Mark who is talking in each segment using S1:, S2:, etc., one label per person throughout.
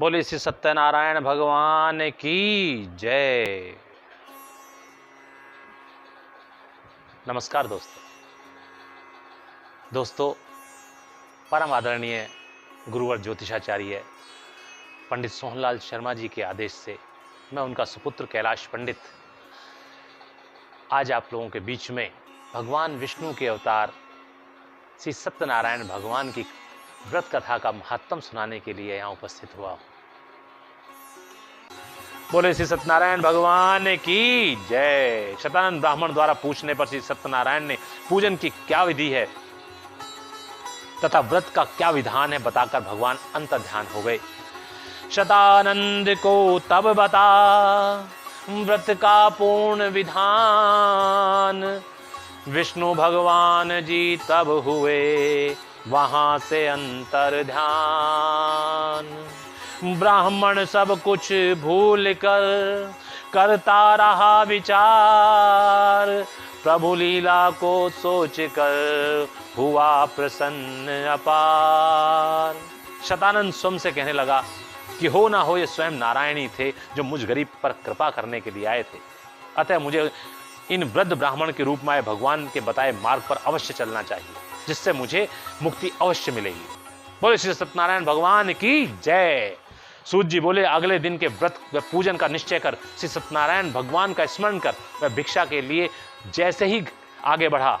S1: बोले श्री सत्यनारायण भगवान की जय। नमस्कार दोस्तों, परम आदरणीय गुरुवर ज्योतिषाचार्य पंडित सोहनलाल शर्मा जी के आदेश से मैं उनका सुपुत्र कैलाश पंडित आज आप लोगों के बीच में भगवान विष्णु के अवतार श्री सत्यनारायण भगवान की व्रत कथा का महत्व सुनाने के लिए यहाँ उपस्थित हुआ हूँ। बोले श्री सत्यनारायण भगवान की जय। शतानंद ब्राह्मण द्वारा पूछने पर श्री सत्यनारायण ने पूजन की क्या विधि है तथा व्रत का क्या विधान है बताकर भगवान अंतर्ध्यान हो गए। शतानंद को तब बता व्रत का पूर्ण विधान, विष्णु भगवान जी तब हुए वहां से अंतर ध्यान। ब्राह्मण सब कुछ भूल कर करता रहा विचार, प्रभु लीला को सोच कर हुआ प्रसन्न अपार। शतानंद स्वयं से कहने लगा कि हो ना हो ये स्वयं नारायण ही थे जो मुझ गरीब पर कृपा करने के लिए आए थे, अतः मुझे इन वृद्ध ब्राह्मण के रूप में आए भगवान के बताए मार्ग पर अवश्य चलना चाहिए, जिससे मुझे मुक्ति अवश्य मिलेगी। बोले श्री सत्यनारायण भगवान की जय। सूत जी बोले अगले दिन के व्रत व पूजन का निश्चय कर श्री सत्यनारायण भगवान का स्मरण कर वह भिक्षा के लिए जैसे ही आगे बढ़ा,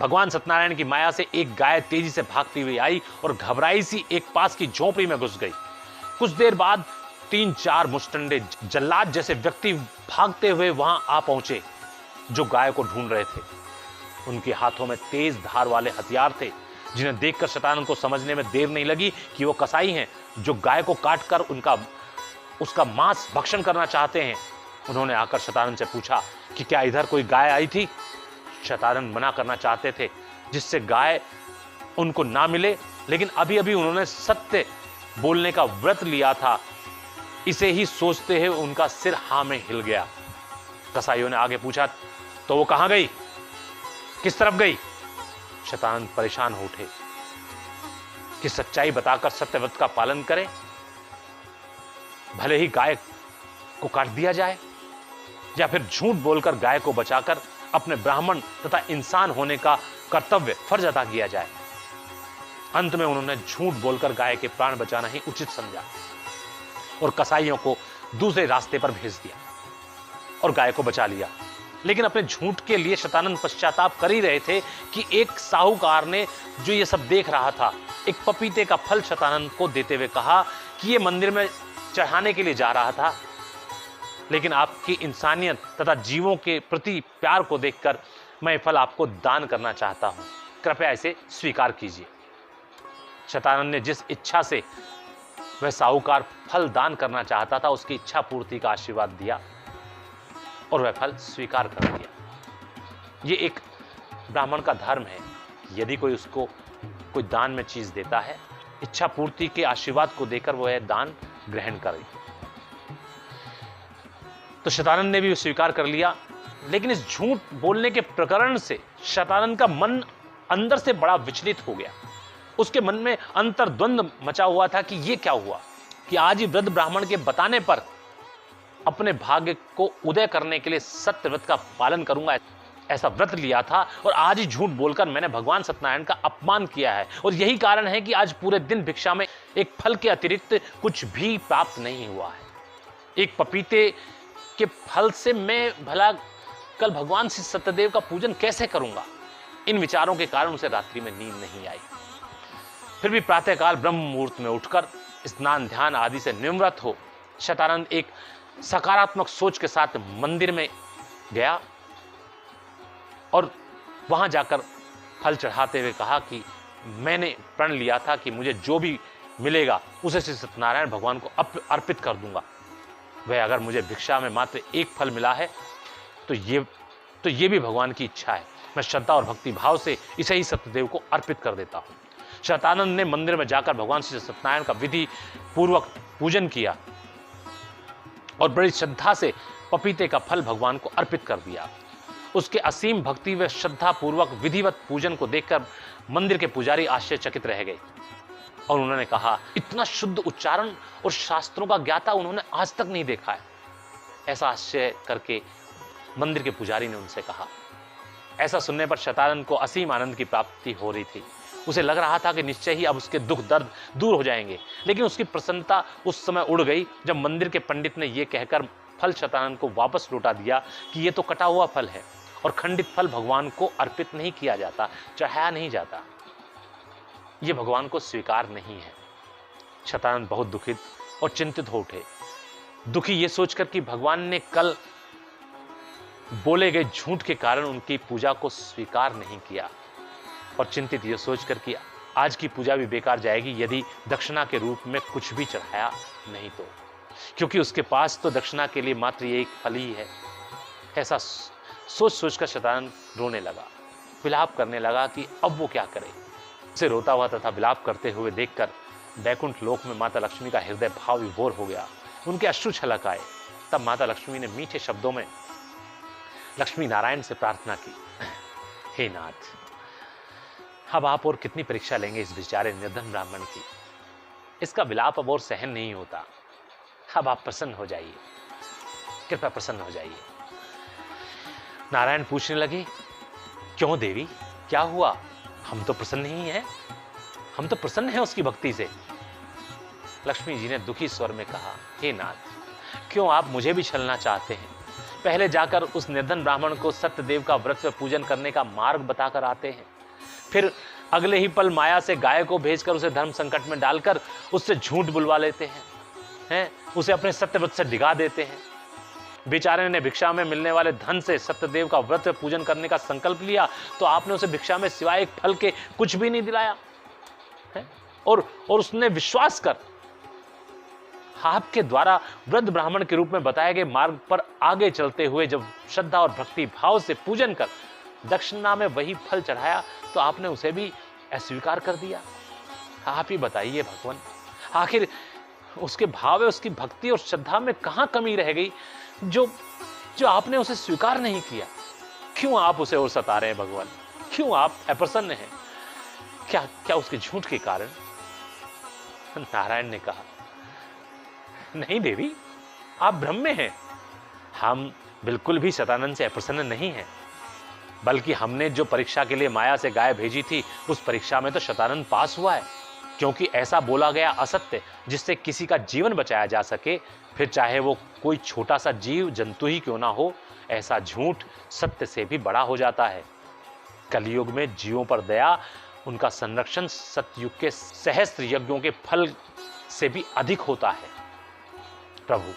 S1: भगवान सत्यनारायण की माया से एक गाय तेजी से भागती हुई आई और घबराई सी एक पास की झोपड़ी में घुस गई। कुछ देर बाद 3-4 मुस्टंडे जल्लाद जैसे व्यक्ति भागते हुए वहां आ पहुंचे जो गाय को ढूंढ रहे थे। उनके हाथों में तेज धार वाले हथियार थे, जिन्हें देखकर शतानंद को समझने में देर नहीं लगी कि वो कसाई हैं जो गाय को काटकर उसका मांस भक्षण करना चाहते हैं। उन्होंने आकर शतानंद से पूछा कि क्या इधर कोई गाय आई थी। शतानंद मना करना चाहते थे जिससे गाय उनको ना मिले, लेकिन अभी अभी उन्होंने सत्य बोलने का व्रत लिया था, इसे ही सोचते हुए उनका सिर हाँ में हिल गया। कसाईयों ने आगे पूछा तो वो कहां गई, किस तरफ गई। शतानंद परेशान हो उठे कि सच्चाई बताकर सत्यव्रत का पालन करें, भले ही गाय को काट दिया जाए, या फिर झूठ बोलकर गाय को बचाकर अपने ब्राह्मण तथा इंसान होने का कर्तव्य फर्ज अदा किया जाए। अंत में उन्होंने झूठ बोलकर गाय के प्राण बचाना ही उचित समझा और कसाईयों को दूसरे रास्ते पर भेज दिया और गाय को बचा लिया। लेकिन अपने झूठ के लिए शतानंद पश्चाताप कर ही रहे थे कि एक साहूकार ने, जो ये सब देख रहा था, एक पपीते का फल शतानंद को देते हुए कहा कि ये मंदिर में चढ़ाने के लिए जा रहा था, लेकिन आपकी इंसानियत तथा जीवों के प्रति प्यार को देखकर मैं फल आपको दान करना चाहता हूं, कृपया इसे स्वीकार कीजिए। शतानंद ने जिस इच्छा से वह साहूकार फल दान करना चाहता था उसकी इच्छा पूर्ति का आशीर्वाद दिया और वह फल स्वीकार कर लिया। ये एक ब्राह्मण का धर्म है, यदि कोई उसको कोई दान में चीज देता है, इच्छा पूर्ति के आशीर्वाद को देकर वह दान ग्रहण करे। तो शतानंद ने भी स्वीकार कर लिया, लेकिन इस झूठ बोलने के प्रकरण से शतानंद का मन अंदर से बड़ा विचलित हो गया। उसके मन में अंतर्द्वंद मचा हुआ था कि यह क्या हुआ कि आज ही वृद्ध ब्राह्मण के बताने पर अपने भाग्य को उदय करने के लिए सत्य व्रत का पालन करूंगा, ऐसा व्रत लिया था और आज ही झूठ बोलकर मैंने भगवान सत्यनारायण का अपमान किया है। और यही कारण है कि आज पूरे दिन भिक्षा में एक फल के अतिरिक्त कुछ भी प्राप्त नहीं हुआ है। एक पपीते के फल से मैं भला कल भगवान श्री सत्यदेव का पूजन कैसे करूंगा। इन विचारों के कारण उसे रात्रि में नींद नहीं आई। फिर भी प्रातःकाल ब्रह्म मुहूर्त में उठकर स्नान ध्यान आदि से निवृत्त हो शतानंद एक सकारात्मक सोच के साथ मंदिर में गया और वहां जाकर फल चढ़ाते हुए कहा कि मैंने प्रण लिया था कि मुझे जो भी मिलेगा उसे श्री सत्यनारायण भगवान को अर्पित कर दूंगा। वह अगर मुझे भिक्षा में मात्र एक फल मिला है तो ये भी भगवान की इच्छा है। मैं श्रद्धा और भक्ति भाव से इसे ही सत्यदेव को अर्पित कर देता हूं। शतानंद ने मंदिर में जाकर भगवान श्री सत्यनारायण का विधि पूर्वक पूजन किया और बड़ी श्रद्धा से पपीते का फल भगवान को अर्पित कर दिया। उसके असीम भक्ति व श्रद्धा पूर्वक विधिवत पूजन को देखकर मंदिर के पुजारी आश्चर्यचकित रह गए। और उन्होंने कहा, इतना शुद्ध उच्चारण और शास्त्रों का ज्ञाता उन्होंने आज तक नहीं देखा है। ऐसा आश्चर्य करके मंदिर के पुजारी ने उनसे कहा। ऐसा सुनने पर शतानंद को असीम आनंद की प्राप्ति हो रही थी। उसे लग रहा था कि निश्चय ही अब उसके दुख दर्द दूर हो जाएंगे, लेकिन उसकी प्रसन्नता उस समय उड़ गई जब मंदिर के पंडित ने यह कहकर फल शतानंद को वापस लौटा दिया कि यह तो कटा हुआ फल है और खंडित फल भगवान को अर्पित नहीं किया जाता, चढ़ाया नहीं जाता, यह भगवान को स्वीकार नहीं है। शतानंद बहुत दुखित और चिंतित हो उठे, दुखी ये सोचकर कि भगवान ने कल बोले गए झूठ के कारण उनकी पूजा को स्वीकार नहीं किया, और चिंतित ये सोचकर कि आज की पूजा भी बेकार जाएगी यदि दक्षिणा के रूप में कुछ भी चढ़ाया नहीं तो, क्योंकि उसके पास तो दक्षिणा के लिए मात्र ये एक फल ही है। ऐसा सोच सोचकर शतानंद रोने लगा, विलाप करने लगा कि अब वो क्या करे। उसे रोता हुआ तथा विलाप करते हुए देखकर बैकुंठ लोक में माता लक्ष्मी का हृदय भाव विभोर हो गया, उनके अश्रु छलक आए। तब माता लक्ष्मी ने मीठे शब्दों में लक्ष्मी नारायण से प्रार्थना की, हे नाथ, अब आप और कितनी परीक्षा लेंगे इस बेचारे निर्धन ब्राह्मण की। इसका विलाप अब और सहन नहीं होता, अब आप प्रसन्न हो जाइए, कृपया प्रसन्न हो जाइए। नारायण पूछने लगे, क्यों देवी, क्या हुआ? हम तो प्रसन्न ही हैं, हम तो प्रसन्न हैं उसकी भक्ति से। लक्ष्मी जी ने दुखी स्वर में कहा, हे नाथ, क्यों आप मुझे भी छलना चाहते हैं? पहले जाकर उस निर्धन ब्राह्मण को सत्यदेव का व्रत व पूजन करने का मार्ग बताकर आते हैं, फिर अगले ही पल माया से गाय को भेजकर उसे धर्म संकट में डालकर उससे झूठ बुलवा लेते हैं, उसे अपने सत्यव्रत से डिगा देते हैं। बेचारे ने भिक्षा में मिलने वाले धन से सत्यदेव का व्रत व पूजन करने का संकल्प लिया, तो आपने उसे भिक्षा में सिवाय एक फल के कुछ भी नहीं दिलाया है? और उसने विश्वास कर आपके द्वारा वृद्ध ब्राह्मण के रूप में बताए गए मार्ग पर आगे चलते हुए जब श्रद्धा और भक्ति भाव से पूजन कर दक्षिणा में वही फल चढ़ाया, तो आपने उसे भी अस्वीकार कर दिया। आप ही बताइए भगवान, आखिर उसके भाव, उसकी भक्ति और श्रद्धा में कहां कमी रह गई जो आपने उसे स्वीकार नहीं किया? क्यों आप उसे और सता रहे हैं भगवान? क्यों आप अप्रसन्न हैं? क्या उसके झूठ के कारण? नारायण ने कहा, नहीं देवी, आप भ्रम में हैं। हम बिल्कुल भी शतानंद से अप्रसन्न नहीं हैं, बल्कि हमने जो परीक्षा के लिए माया से गाय भेजी थी, उस परीक्षा में तो शतानंद पास हुआ है, क्योंकि ऐसा बोला गया असत्य जिससे किसी का जीवन बचाया जा सके, फिर चाहे वो कोई छोटा सा जीव जंतु ही क्यों ना हो, ऐसा झूठ सत्य से भी बड़ा हो जाता है। कलयुग में जीवों पर दया, उनका संरक्षण सतयुग के सहस्त्र यज्ञों के फल से भी अधिक होता है। प्रभु,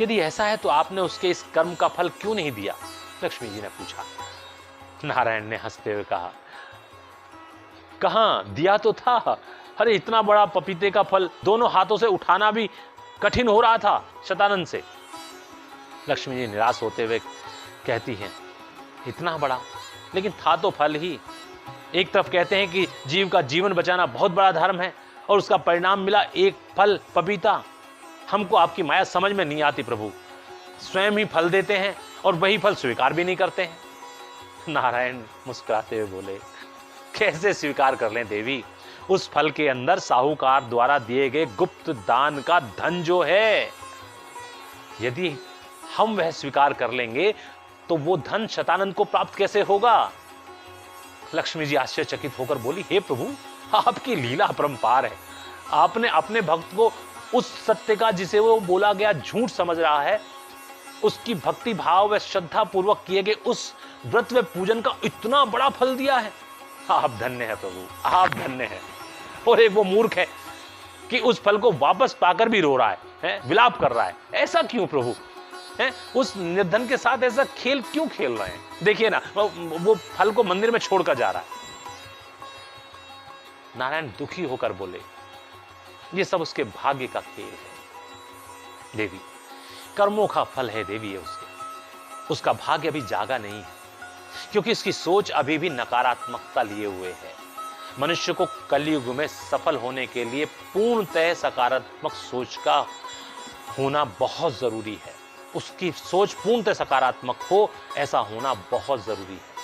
S1: यदि ऐसा है तो आपने उसके इस कर्म का फल क्यों नहीं दिया? लक्ष्मी जी ने पूछा। नारायण ने हंसते हुए कहा, कहां दिया तो था, अरे इतना बड़ा पपीते का फल दोनों हाथों से उठाना भी कठिन हो रहा था शतानंद से। लक्ष्मी जी निराश होते हुए कहती हैं, इतना बड़ा, लेकिन था तो फल ही। एक तरफ कहते हैं कि जीव का जीवन बचाना बहुत बड़ा धर्म है, और उसका परिणाम मिला एक फल पपीता। हमको आपकी माया समझ में नहीं आती प्रभु, स्वयं ही फल देते हैं और वही फल स्वीकार भी नहीं करते हैं। नारायण मुस्कुराते हुए बोले, कैसे स्वीकार कर लें देवी? उस फल के अंदर साहूकार द्वारा दिए गए गुप्त दान का धन जो है, यदि हम वह स्वीकार कर लेंगे तो वो धन शतानंद को प्राप्त कैसे होगा? लक्ष्मी जी आश्चर्यचकित होकर बोली, हे प्रभु, आपकी लीला अपरंपार है। आपने अपने भक्त को उस सत्य का जिसे वो बोला गया झूठ समझ रहा है, उसकी भक्ति भाव व श्रद्धा पूर्वक किए गए उस व्रत व पूजन का इतना बड़ा फल दिया है। आप धन्य है प्रभु, आप धन्य है। और एक वो मूर्ख है कि उस फल को वापस पाकर भी रो रहा है, विलाप कर रहा है। ऐसा क्यों प्रभु? उस निर्धन के साथ ऐसा खेल क्यों खेल रहे हैं? देखिए ना, वो फल को मंदिर में छोड़कर जा रहा है। नारायण दुखी होकर बोले, ये सब उसके भाग्य का खेल है देवी, कर्मों का फल है देवी, है उसका भाग्य अभी जागा नहीं है, क्योंकि इसकी सोच अभी भी नकारात्मकता लिए हुए है। मनुष्य को कलयुग में सफल होने के लिए पूर्णतः सकारात्मक सोच का होना बहुत जरूरी है। उसकी सोच पूर्णतः सकारात्मक हो, ऐसा होना बहुत जरूरी है।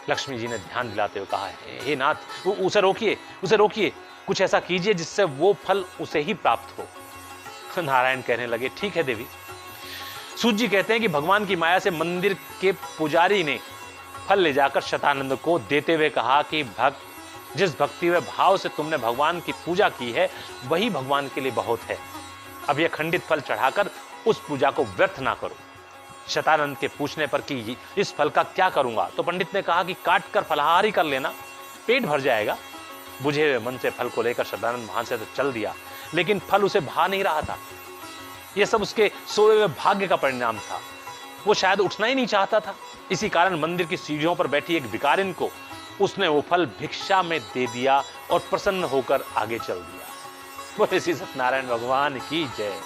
S1: लक्ष्मी जी ने ध्यान दिलाते हुए कहा, हे नाथ, उसे रोकिए, उसे रोकिए। कुछ ऐसा कीजिए जिससे वो फल उसे ही प्राप्त हो। नारायण कहने लगे, ठीक है देवी। सूत जी कहते हैं कि भगवान की माया से मंदिर के पुजारी ने फल ले जाकर शतानंद को देते हुए कहा कि भक्त, जिस भक्ति व भाव से तुमने भगवान की पूजा की है वही भगवान के लिए बहुत है। अब यह खंडित फल चढ़ाकर उस पूजा को व्यर्थ ना करो। शतानंद के पूछने पर कि इस फल का क्या करूंगा, तो पंडित ने कहा कि काट कर फलाहार ही कर लेना, पेट भर जाएगा। बुझे हुए मन से फल को लेकर शतानंद वहां से तो चल दिया, लेकिन फल उसे भा नहीं रहा था। यह सब उसके सोए हुए भाग्य का परिणाम था। वो शायद उठना ही नहीं चाहता था। इसी कारण मंदिर की सीढ़ियों पर बैठी एक भिखारिन को उसने वो फल भिक्षा में दे दिया और प्रसन्न होकर आगे चल दिया। बोले श्री सत्यनारायण भगवान की जय।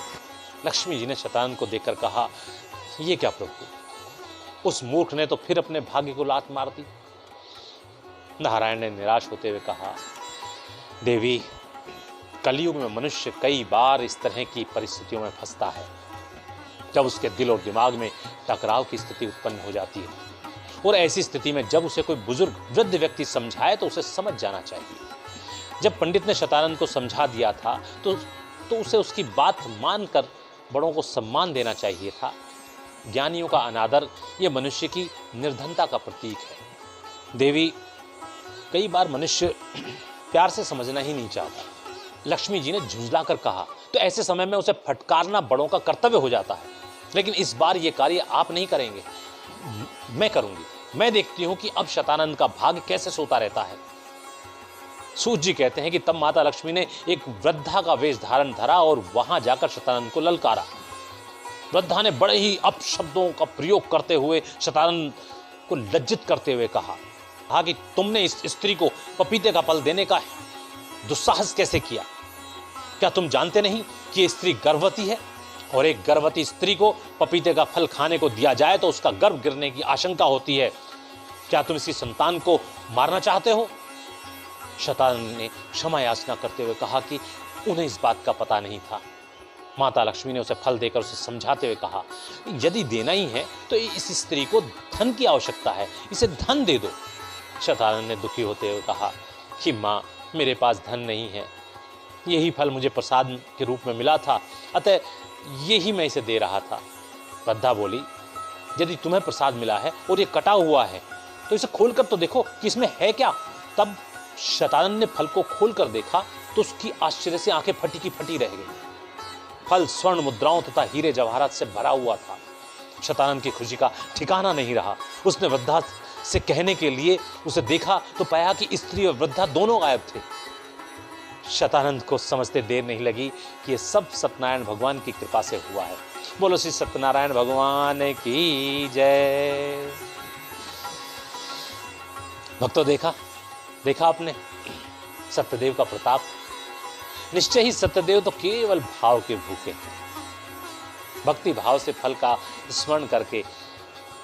S1: लक्ष्मी जी ने शतानंद को देखकर कहा, ये क्या प्रभु, उस मूर्ख ने तो फिर अपने भाग्य को लात मार दी। नारायण ने निराश होते हुए कहा, देवी, कलयुग में मनुष्य कई बार इस तरह की परिस्थितियों में फंसता है जब उसके दिल और दिमाग में टकराव की स्थिति उत्पन्न हो जाती है, और ऐसी स्थिति में जब उसे कोई बुजुर्ग वृद्ध व्यक्ति समझाए तो उसे समझ जाना चाहिए। जब पंडित ने शतानंद को समझा दिया था तो उसे उसकी बात मानकर बड़ों को सम्मान देना चाहिए था। ज्ञानियों का अनादर यह मनुष्य की निर्धनता का प्रतीक है। देवी, कई बार मनुष्य प्यार से समझना ही नहीं चाहता। लक्ष्मी जी ने झुंझलाकर कहा, तो ऐसे समय में उसे फटकारना बड़ों का कर्तव्य हो जाता है। लेकिन इस बार यह कार्य आप नहीं करेंगे, मैं करूंगी। मैं देखती हूं कि अब शतानंद का भाग्य कैसे सोता रहता है। सूत जी कहते हैं कि तब माता लक्ष्मी ने एक वृद्धा का वेश धारण धरा और वहां जाकर शतानंद को ललकारा। वृद्धा ने बड़े ही अपशब्दों का प्रयोग करते हुए शतानंद को लज्जित करते हुए कहा कि तुमने इस स्त्री को पपीते का फल देने का दुस्साहस कैसे किया? क्या तुम जानते नहीं कि ये स्त्री गर्भवती है, और एक गर्भवती स्त्री को पपीते का फल खाने को दिया जाए तो उसका गर्भ गिरने की आशंका होती है। क्या तुम इसी संतान को मारना चाहते हो? शतानंद ने क्षमा याचना करते हुए कहा कि उन्हें इस बात का पता नहीं था। माता लक्ष्मी ने उसे फल देकर उसे समझाते हुए कहा, यदि देना ही है तो इस स्त्री को धन की आवश्यकता है, इसे धन दे दो। शतानंद ने दुखी होते हुए कहा कि माँ, मेरे पास धन नहीं है, यही फल मुझे प्रसाद के रूप में मिला था, अतः यही मैं इसे दे रहा था। वृद्धा बोली, यदि तुम्हें प्रसाद मिला है और ये कटा हुआ है तो इसे खोलकर तो देखो कि इसमें है क्या। तब शतानंद ने फल को खोलकर देखा तो उसकी आश्चर्य से आंखें फटी की फटी रह गई। फल स्वर्ण मुद्राओं तथा हीरे जवाहरात से भरा हुआ था। शतानंद की खुशी का ठिकाना नहीं रहा। उसने वृद्धा से कहने के लिए उसे देखा तो पाया कि स्त्री और वृद्धा दोनों गायब थे। शतानंद को समझते देर नहीं लगी कि यह सब सत्यनारायण भगवान की कृपा से हुआ है। बोलो श्री सत्यनारायण भगवान की जय। भक्तों, देखा आपने सत्यदेव का प्रताप। निश्चय ही सत्यदेव तो केवल भाव के भूखे हैं। भक्ति भाव से फल का स्मरण करके,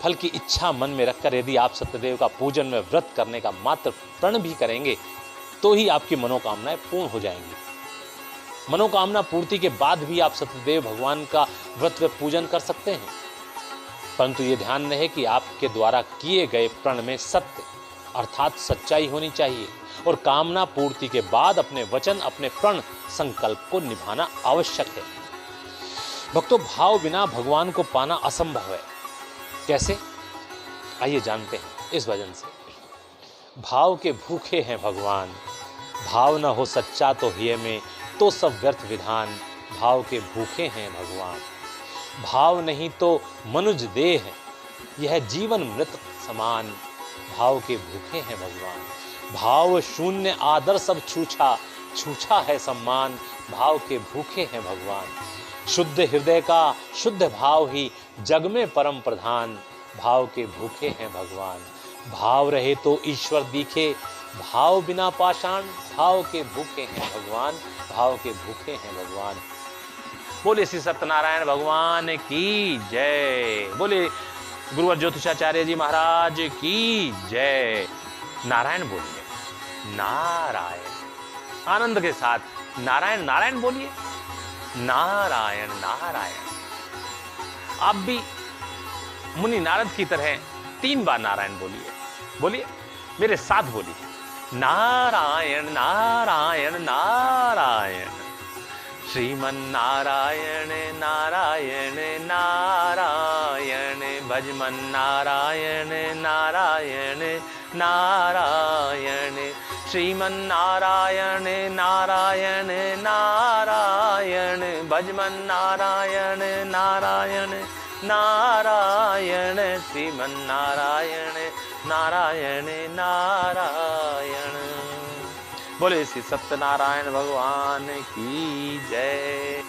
S1: फल की इच्छा मन में रखकर यदि आप सत्यदेव का पूजन में व्रत करने का मात्र प्रण भी करेंगे तो ही आपकी मनोकामनाएं पूर्ण हो जाएंगी। मनोकामना पूर्ति के बाद भी आप सत्यदेव भगवान का व्रत व पूजन कर सकते हैं, परंतु ये ध्यान रहे कि आपके द्वारा किए गए प्रण में सत्य अर्थात सच्चाई होनी चाहिए, और कामना पूर्ति के बाद अपने वचन, अपने प्रण संकल्प को निभाना आवश्यक है। भक्तों, भाव बिना भगवान को पाना असंभव है। कैसे? आइए जानते हैं इस वजन से। भाव के भूखे हैं भगवान, भाव न हो सच्चा तो हिय में तो सब व्यर्थ विधान। भाव के भूखे हैं भगवान, भाव नहीं तो मनुज देह है, यह जीवन मृत समान। भाव के भूखे हैं भगवान, भाव शून्य आदर सब छूछा, छूछा है सम्मान। भाव के भूखे हैं भगवान, शुद्ध हृदय का शुद्ध भाव ही जग में परम प्रधान। भाव के भूखे हैं भगवान, भाव रहे तो ईश्वर दिखे, भाव बिना पाषाण। भाव के भूखे हैं भगवान, भाव के भूखे हैं भगवान। बोले श्री सत्यनारायण भगवान की जय। बोले गुरुवर ज्योतिषाचार्य जी महाराज की जय। नारायण बोलिए, नारायण। आनंद के साथ नारायण नारायण बोलिए, नारायण नारायण। आप भी मुनि नारद की तरह 3 बार नारायण बोलिए। बोलिए, मेरे साथ बोलिए, नारायण नारायण नारायण, श्रीमन्नारायण नारायण नारायण, भजमन नारायण नारायण नारायण, श्रीमन्नारायण नारायण नारायण, भजमन नारायण नारायण नारायण, श्रीमन्नारायण नारायण नारायण। बोले श्री सत्यनारायण भगवान की जय।